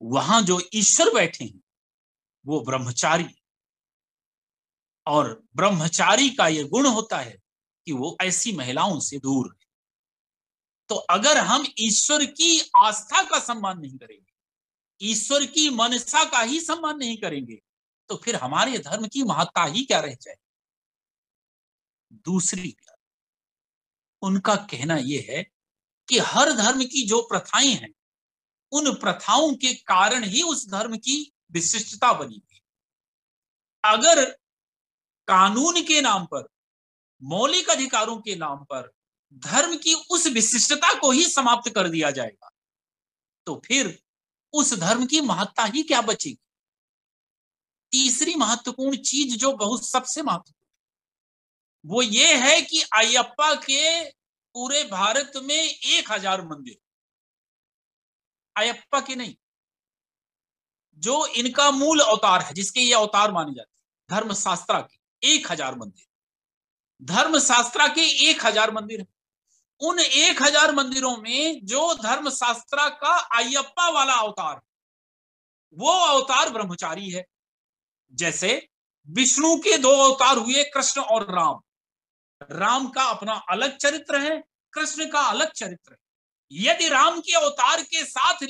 वहां जो ईश्वर बैठे हैं वो ब्रह्मचारी, और ब्रह्मचारी का ये गुण होता है कि वो ऐसी महिलाओं से दूर है। तो अगर हम ईश्वर की आस्था का सम्मान नहीं करेंगे, ईश्वर की मनसा का ही सम्मान नहीं करेंगे, तो फिर हमारे धर्म की महत्ता ही क्या रह जाए। दूसरी, उनका कहना यह है कि हर धर्म की जो प्रथाएं हैं, उन प्रथाओं के कारण ही उस धर्म की विशिष्टता बनी है। अगर कानून के नाम पर, मौलिक अधिकारों के नाम पर धर्म की उस विशिष्टता को ही समाप्त कर दिया जाएगा, तो फिर उस धर्म की महत्ता ही क्या बचेगी। तीसरी महत्वपूर्ण चीज जो बहुत सबसे महत्वपूर्ण, वो ये है कि अयप्पा के पूरे भारत में 1000 मंदिर, अयप्पा के नहीं, जो इनका मूल अवतार है, जिसके ये अवतार माने जाते हैं, धर्मशास्त्रा के 1000 मंदिर, धर्मशास्त्रा के 1000 मंदिर है। उन 1000 मंदिरों में जो धर्मशास्त्रा का अयप्पा वाला अवतार, वो अवतार ब्रह्मचारी है। जैसे विष्णु के 2 अवतार हुए, कृष्ण और राम। राम का अपना अलग चरित्र है, कृष्ण का अलग चरित्र है। यदि राम के अवतार के साथ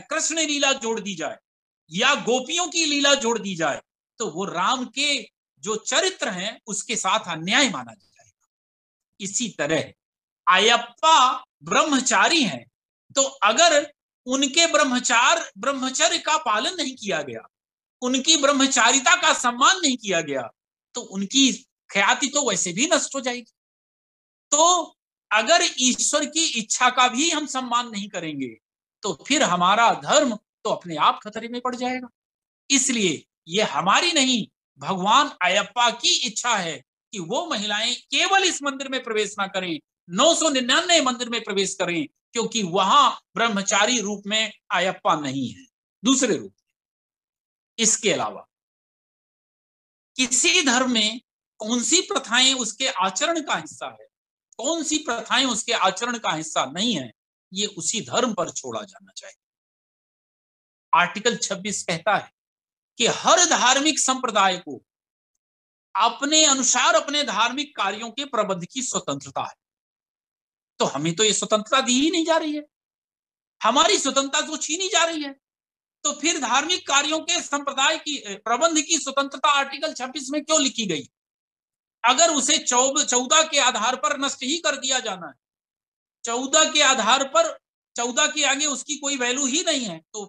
कृष्ण लीला जोड़ दी जाए या गोपियों की लीला जोड़ दी जाए, तो वो राम के जो चरित्र हैं उसके साथ अन्याय माना जाएगा। इसी तरह अयप्पा ब्रह्मचारी हैं, तो अगर उनके ब्रह्मचर्य का पालन नहीं किया गया, उनकी ब्रह्मचारिता का सम्मान नहीं किया गया, तो उनकी ख्याति तो वैसे भी नष्ट हो जाएगी। तो अगर ईश्वर की इच्छा का भी हम सम्मान नहीं करेंगे, तो फिर हमारा धर्म तो अपने आप खतरे में पड़ जाएगा। इसलिए ये हमारी नहीं, भगवान अयप्पा की इच्छा है कि वो महिलाएं केवल इस मंदिर में प्रवेश ना करें, 999 मंदिर में प्रवेश करें, क्योंकि वहां ब्रह्मचारी रूप में अयप्पा नहीं है, दूसरे रूप। इसके अलावा किसी धर्म में कौन सी प्रथाएं उसके आचरण का हिस्सा है, कौन सी प्रथाएं उसके आचरण का हिस्सा नहीं है, ये उसी धर्म पर छोड़ा जाना चाहिए। आर्टिकल 26 कहता है कि हर धार्मिक संप्रदाय को अपने अनुसार अपने धार्मिक कार्यों के प्रबंध की स्वतंत्रता है। तो हमें तो ये स्वतंत्रता दी ही नहीं जा रही है, हमारी स्वतंत्रता तो छीनी जा रही है। तो फिर धार्मिक कार्यों के संप्रदाय की प्रबंध की स्वतंत्रता आर्टिकल 26 में क्यों लिखी गई? अगर उसे 14 के आधार पर नष्ट ही कर दिया जाना है, 14 के आधार पर, 14 के आगे उसकी कोई वैल्यू ही नहीं है, तो